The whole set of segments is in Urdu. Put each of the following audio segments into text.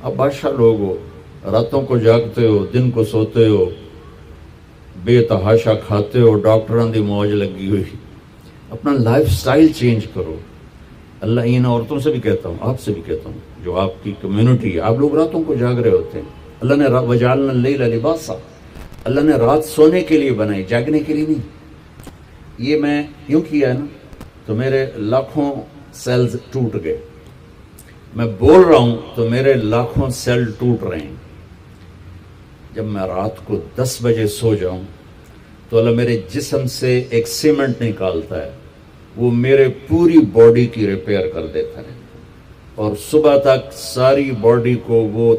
آپ بادشاہ لوگ ہو، راتوں کو جاگتے ہو، دن کو سوتے ہو، بے تحاشا کھاتے ہو، ڈاکٹران دی موج لگی ہوئی. اپنا لائف سٹائل چینج کرو. اللہ ان عورتوں سے بھی کہتا ہوں، آپ سے بھی کہتا ہوں، جو آپ کی کمیونٹی ہے، آپ لوگ راتوں کو جاگ رہے ہوتے ہیں. اللہ نے وجعلنا اللیل لباسا، اللہ نے رات سونے کے لیے بنائی، جاگنے کے لیے نہیں. یہ میں یوں کیا ہے نا تو میرے لاکھوں سیلز ٹوٹ گئے. میں بول رہا ہوں تو میرے لاکھوں سیل ٹوٹ رہے ہیں. جب میں رات کو 10 بجے سو جاؤں تو اللہ میرے جسم سے ایک سیمنٹ نکالتا ہے، وہ میرے پوری باڈی کی ریپیئر کر دیتا ہے، اور صبح تک ساری باڈی کو وہ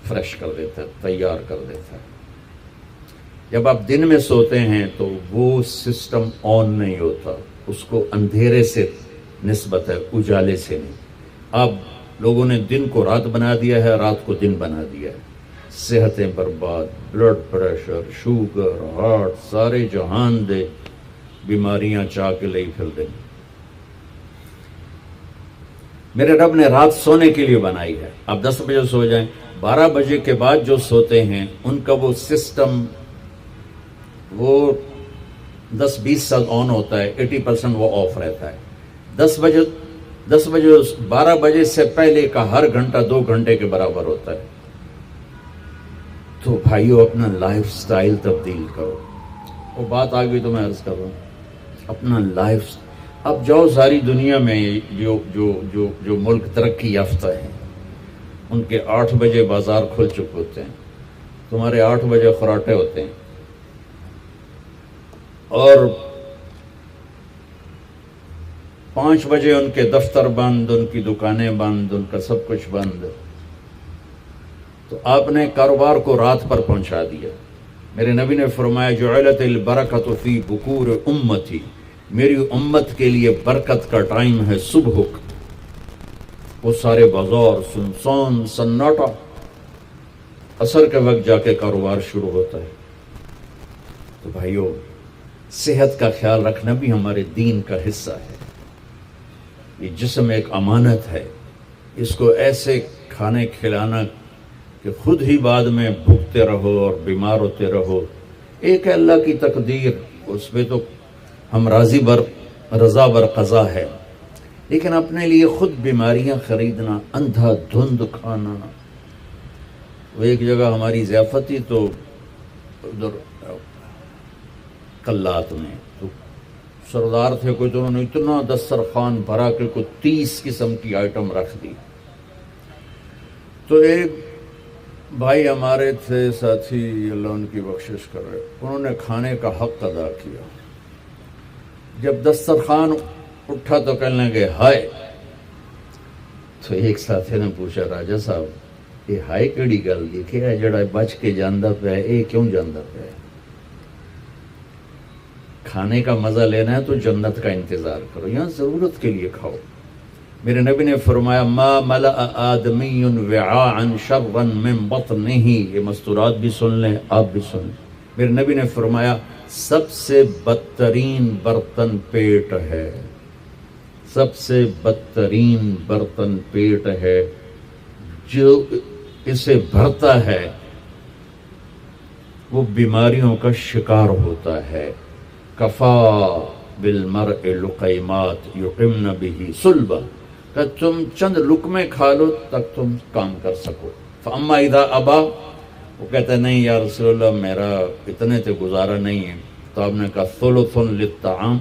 فریش کر دیتا ہے، تیار کر دیتا ہے. جب آپ دن میں سوتے ہیں تو وہ سسٹم آن نہیں ہوتا، اس کو اندھیرے سے نسبت ہے، اجالے سے نہیں. آپ لوگوں نے دن کو رات بنا دیا ہے، رات کو دن بنا دیا ہے. صحتیں برباد، بلڈ پریشر، شوگر، ہارٹ، سارے جہان دے بیماریاں چاہ کے لئی پھر دیں. میرے رب نے رات سونے کے لیے بنائی ہے. آپ 10 بجے سو جائیں، 12 بجے کے بعد جو سوتے ہیں ان کا وہ سسٹم وہ 10-20 سال آن ہوتا ہے، 80% وہ آف رہتا ہے. 10 بجے 12 بجے سے پہلے کا ہر گھنٹہ 2 گھنٹے کے برابر ہوتا ہے. تو بھائیو اپنا لائف سٹائل تبدیل کرو. وہ بات آ گئی تو میں عرض کر رہا ہوں، اپنا لائف. اب جاؤ ساری دنیا میں جو ملک ترقی یافتہ ہیں ان کے 8 بجے بازار کھل چکے ہوتے ہیں، تمہارے 8 بجے خراٹے ہوتے ہیں، اور 5 بجے ان کے دفتر بند، ان کی دکانیں بند، ان کا سب کچھ بند. تو آپ نے کاروبار کو رات پر پہنچا دیا. میرے نبی نے فرمایا جعلت البرکۃ فی بکور امتی، میری امت کے لیے برکت کا ٹائم ہے صبح کا. وہ سارے بازار سنسان سناٹا، عصر کے وقت جا کے کاروبار شروع ہوتا ہے. تو بھائیو صحت کا خیال رکھنا بھی ہمارے دین کا حصہ ہے. یہ جسم ایک امانت ہے، اس کو ایسے کھانے کھلانا کہ خود ہی بعد میں بھوکتے رہو اور بیمار ہوتے رہو. ایک ہے اللہ کی تقدیر، اس پہ تو ہم رضا بر قضا ہے، لیکن اپنے لیے خود بیماریاں خریدنا، اندھا دھند کھانا. وہ ایک جگہ ہماری ضیافت تھی تو ادھر کلات میں تو سردار تھے کوئی، تو انہوں نے اتنا دسترخوان بھرا کہ کوئی 30 قسم کی آئٹم رکھ دی. تو ایک بھائی ہمارے تھے ساتھی، اللہ ان کی بخشش کر رہے، انہوں نے کھانے کا حق ادا کیا. جب دسترخوان اٹھا تو کہنے لگے ہائے. تو ایک ساتھی نے پوچھا راجا صاحب یہ ہائے کیڑی گل دیکھے ہے جڑا بچ کے جاندہ پہ ہے، یہ کیوں جاندہ پہ ہے؟ کھانے کا مزہ لینا ہے تو جنت کا انتظار کرو، یہاں ضرورت کے لیے کھاؤ. میرے نبی نے فرمایا ما ملأ آدمی وعاء شرا من بطنہ. یہ مستورات بھی سن لیں، آپ بھی سن لیں. میرے نبی نے فرمایا سب سے بدترین برتن پیٹ ہے، سب سے بدترین برتن پیٹ ہے. جو اسے بھرتا ہے وہ بیماریوں کا شکار ہوتا ہے. کفا بالمرء لقیمات یقمن بہ صلبہ، کہ تم چند لقمے کھا لو تک تم کام کر سکو. فاما اذا ابا، وہ کہتا ہے نہیں یا رسول اللہ میرا اتنے سے گزارا نہیں ہے. تو آپ نے کہا ثلث للطعام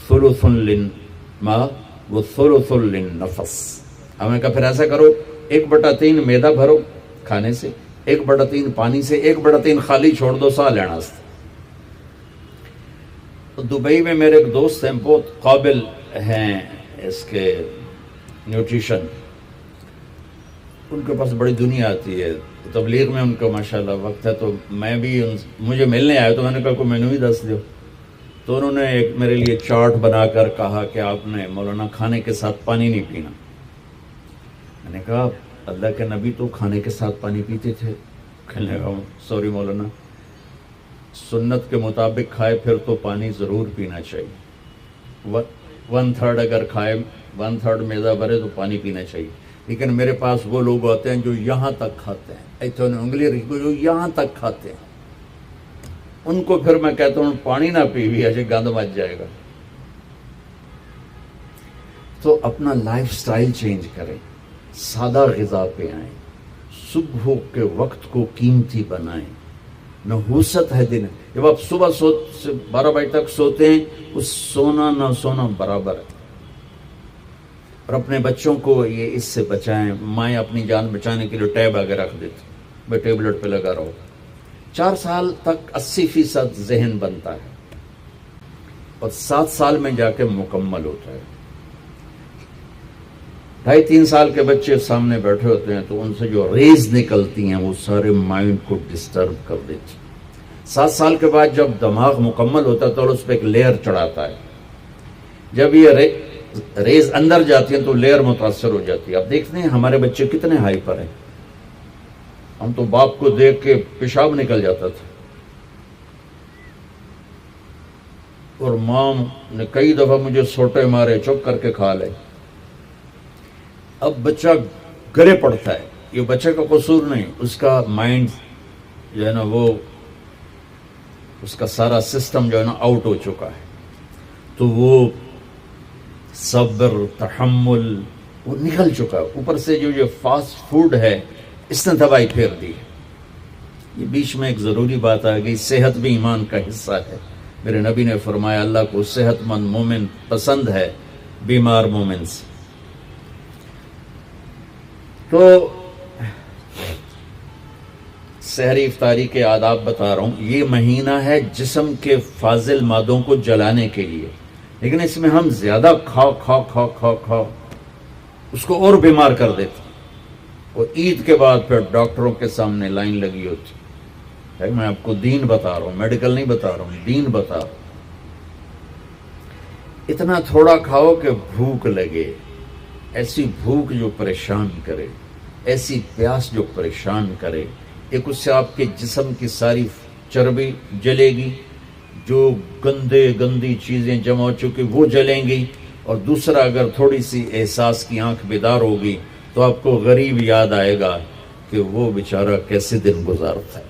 ثلث للماء و ثلث للنفس. آپ نے کہا پھر ایسا کرو 1/3 میدا بھرو کھانے سے، 1/3 پانی سے، 1/3 خالی چھوڑ دو سا لینا سے. دبئی میں میرے ایک دوست ہیں، بہت قابل ہیں اس کے نیوٹریشن، ان کے پاس بڑی دنیا آتی ہے تبلیغ میں، ان کا ماشاءاللہ وقت ہے. تو میں بھی مجھے ملنے آئے تو میں نے کہا کوئی مینو ہی دس دو. تو انہوں نے ایک میرے لیے چارٹ بنا کر کہا کہ آپ نے مولانا کھانے کے ساتھ پانی نہیں پینا. میں نے کہا اللہ کے نبی تو کھانے کے ساتھ پانی پیتے تھے. کہنے لگا سوری مولانا، سنت کے مطابق کھائے پھر تو پانی ضرور پینا چاہیے. 1/3 اگر کھائے 1/3 میدا بھرے تو پانی پینا چاہیے. لیکن میرے پاس وہ لوگ آتے ہیں جو یہاں تک کھاتے ہیں، ایتھے انگلی رکھ جو یہاں تک کھاتے ہیں، ان کو پھر میں کہتا ہوں پانی نہ پی بھی ایسے گند مچ جائے گا۔ تو اپنا لائف سٹائل چینج کریں، سادہ غذا پہ آئیں، صبح کے وقت کو قیمتی بنائیں۔ نحوست ہے دن، جب آپ صبح 12 بجے تک سوتے ہیں، اس سونا نہ سونا برابر ہے۔ اور اپنے بچوں کو یہ اس سے بچائیں۔ مائیں اپنی جان بچانے کے لیے ٹیب آگے رکھ دیتی، میں ٹیبلٹ پہ لگا رہا ہوں۔ 4 سال تک 80% ذہن بنتا ہے اور 7 سال میں جا کے مکمل ہوتا ہے۔ 2.5-3 سال کے بچے سامنے بیٹھے ہوتے ہیں تو ان سے جو ریز نکلتی ہیں وہ سارے مائنڈ کو ڈسٹرب کر دیتی۔ 7 سال کے بعد جب دماغ مکمل ہوتا ہے تو اس پہ ایک لیئر چڑھاتا ہے۔ جب یہ ریز اندر جاتی ہیں تو لیئر متاثر ہو جاتی ہے۔ آپ دیکھتے ہیں ہمارے بچے کتنے ہائپر ہیں، ہم تو باپ کو دیکھ کے پیشاب نکل جاتا تھا، اور ماں نے کئی دفعہ مجھے سوٹے مارے، چپ کر کے کھا لے۔ اب بچہ گرے پڑتا ہے، یہ بچے کا قصور نہیں، اس کا مائنڈ جو ہے نا وہ اس کا سارا سسٹم جو ہے نا آؤٹ ہو چکا ہے، تو وہ صبر تحمل وہ نکل چکا ہے۔ اوپر سے جو یہ فاسٹ فوڈ ہے اس نے تباہی پھیر دی ہے۔ یہ بیچ میں ایک ضروری بات آ گئی، صحت بھی ایمان کا حصہ ہے۔ میرے نبی نے فرمایا اللہ کو صحت مند مومن پسند ہے بیمار مومن سے۔ تو سحری افطاری کے آداب بتا رہا ہوں۔ یہ مہینہ ہے جسم کے فاضل مادوں کو جلانے کے لیے، لیکن اس میں ہم زیادہ کھا اس کو اور بیمار کر دیتے، اور عید کے بعد پھر ڈاکٹروں کے سامنے لائن لگی ہوتی ہے۔ میں آپ کو دین بتا رہا ہوں، میڈیکل نہیں بتا رہا ہوں، دین بتا رہا ہوں۔ اتنا تھوڑا کھاؤ کہ بھوک لگے، ایسی بھوک جو پریشان کرے، ایسی پیاس جو پریشان کرے۔ ایک اس سے آپ کے جسم کی ساری چربی جلے گی، جو گندی چیزیں جمع ہو چکی وہ جلیں گی، اور دوسرا اگر تھوڑی سی احساس کی آنکھ بیدار ہوگی تو آپ کو غریب یاد آئے گا کہ وہ بیچارہ کیسے دن گزارتا ہے۔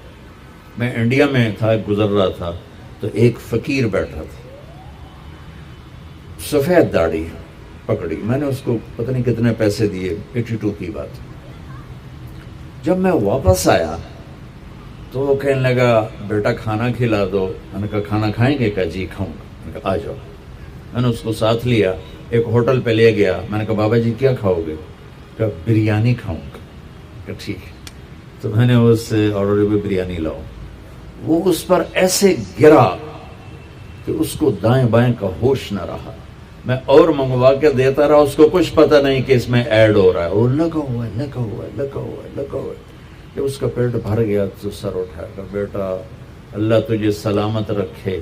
میں انڈیا میں تھا، گزر رہا تھا تو ایک فقیر بیٹھا تھا، سفید داڑھی پکڑی، میں نے اس کو پتہ نہیں کتنے پیسے دیے، 82 کی بات۔ جب میں واپس آیا تو وہ کہنے لگا بیٹا کھانا کھلا دو۔ میں نے کہا کھانا کھائیں گے؟ کہا جی کھاؤں گا۔ میں نے کہا آ جاؤ۔ میں نے اس کو ساتھ لیا، ایک ہوٹل پہ لے گیا۔ میں نے کہا بابا جی کیا کھاؤ گے؟ کہا بریانی کھاؤں گا۔ کہا ٹھیک ہے۔ تو میں نے اس سے آرڈر پہ بریانی لاؤ، وہ اس پر ایسے گرا کہ اس کو دائیں بائیں کا ہوش نہ رہا۔ میں اور منگوا کے دیتا رہا، اس کو کچھ پتہ نہیں کہ اس میں ایڈ ہو رہا ہے، اور لگا ہوا ہے۔ جب اس کا پیٹ بھر گیا تو سر اٹھایا کہ بیٹا اللہ تجھے سلامت رکھے،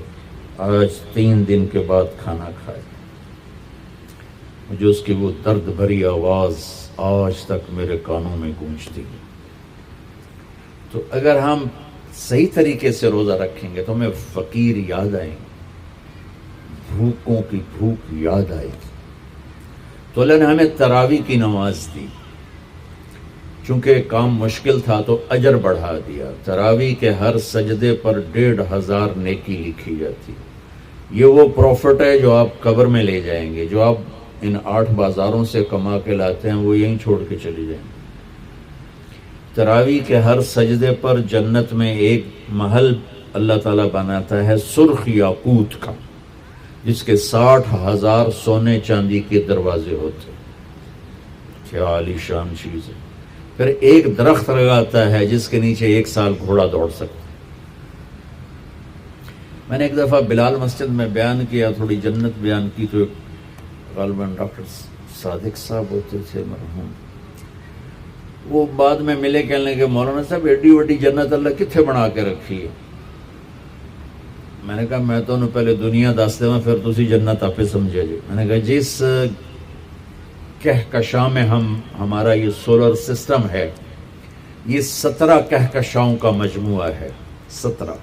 آج 3 دن کے بعد کھانا کھائے۔ مجھے اس کی وہ درد بھری آواز آج تک میرے کانوں میں گونجتی ہے۔ تو اگر ہم صحیح طریقے سے روزہ رکھیں گے تو ہمیں فقیر یاد آئیں گے، بھوکوں کی بھوک یاد آئے گی۔ تو اللہ نے ہمیں تراویح کی نماز دی، چونکہ کام مشکل تھا تو اجر بڑھا دیا۔ تراویح کے ہر سجدے پر 1500 نیکی لکھی جاتی۔ یہ وہ پروفٹ ہے جو آپ قبر میں لے جائیں گے، جو آپ ان 8 بازاروں سے کما کے لاتے ہیں وہ یہیں چھوڑ کے چلے جائیں گے۔ تراویح کے ہر سجدے پر جنت میں ایک محل اللہ تعالیٰ بناتا ہے سرخ یاقوت کا، جس کے 60,000 سونے چاندی کے دروازے ہوتے ہیں۔ کیا عالی شان چیز ہے۔ پھر ایک درخت لگاتا ہے جس کے نیچے 1 سال گھوڑا دوڑ سکتا ہے۔ میں نے ایک دفعہ بلال مسجد میں بیان کیا، تھوڑی جنت بیان کی، تو غالباً ڈاکٹر صادق صاحب ہوتے تھے مرحوم، وہ بعد میں ملے، کہنے لگے مولانا صاحب ایڈی وڈی جنت اللہ کتنے بنا کے رکھی ہے؟ میں نے کہا میں تو انہوں پہلے دنیا دس دے پھر تسی جنت آپ سمجھے جی۔ میں نے کہا جس کہکشاں میں ہمارا یہ سولر سسٹم ہے، یہ 17 کہکشاؤں کا مجموعہ ہے، 17۔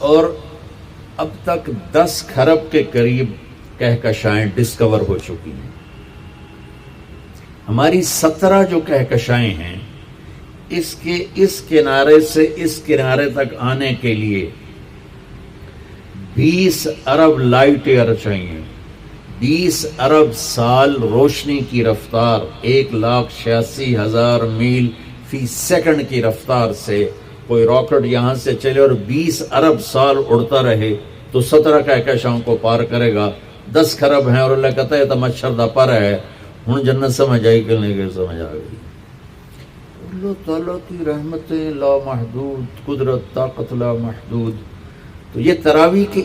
اور اب تک 10 کھرب کے قریب کہکشائیں ڈسکور ہو چکی ہیں. ہماری 17 جو کہکشائیں ہیں اس کے اس کنارے سے اس کنارے تک آنے کے لیے 20 ارب لائٹ ایئر چاہیے. 20 ارب سال روشنی کی رفتار 1,86,000 میل فی سیکنڈ کی رفتار سے کوئی راکٹ یہاں سے چلے اور 20 ارب سال اڑتا رہے تو 17 کہکشاؤں کو پار کرے گا. 10 کھرب ہیں اور اللہ کہتا ہے تو مچھر دا پر ہے. ہوں جنت سمجھ آئی کہ نہیں کہ سمجھ آ گئی. اللہ تعالیٰ کی رحمتیں لا محدود، قدرت طاقت لا محدود. تو یہ تراویح کے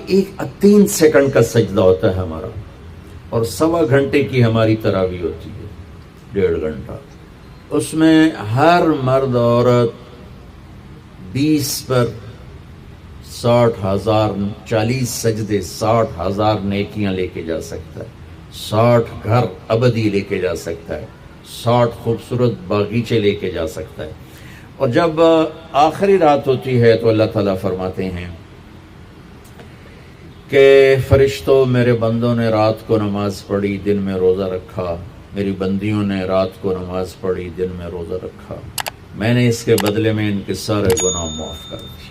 3 سیکنڈ کا سجدہ ہوتا ہے ہمارا، اور 1.25 گھنٹے کی ہماری تراویح ہوتی ہے، 1.5 گھنٹہ. اس میں ہر مرد عورت 20 پر 60,000 40 سجدے 60,000 نیکیاں لے کے جا سکتا ہے، 60 گھر ابدی لے کے جا سکتا ہے، 60 خوبصورت باغیچے لے کے جا سکتا ہے. اور جب آخری رات ہوتی ہے تو اللہ تعالیٰ فرماتے ہیں کہ فرشتوں میرے بندوں نے رات کو نماز پڑھی، دن میں روزہ رکھا، میری بندیوں نے رات کو نماز پڑھی، دن میں روزہ رکھا، میں نے اس کے بدلے میں ان کے سارے گناہ معاف کر دیے.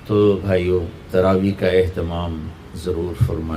تو بھائیو تراویح کا اہتمام ضرور فرمائیں.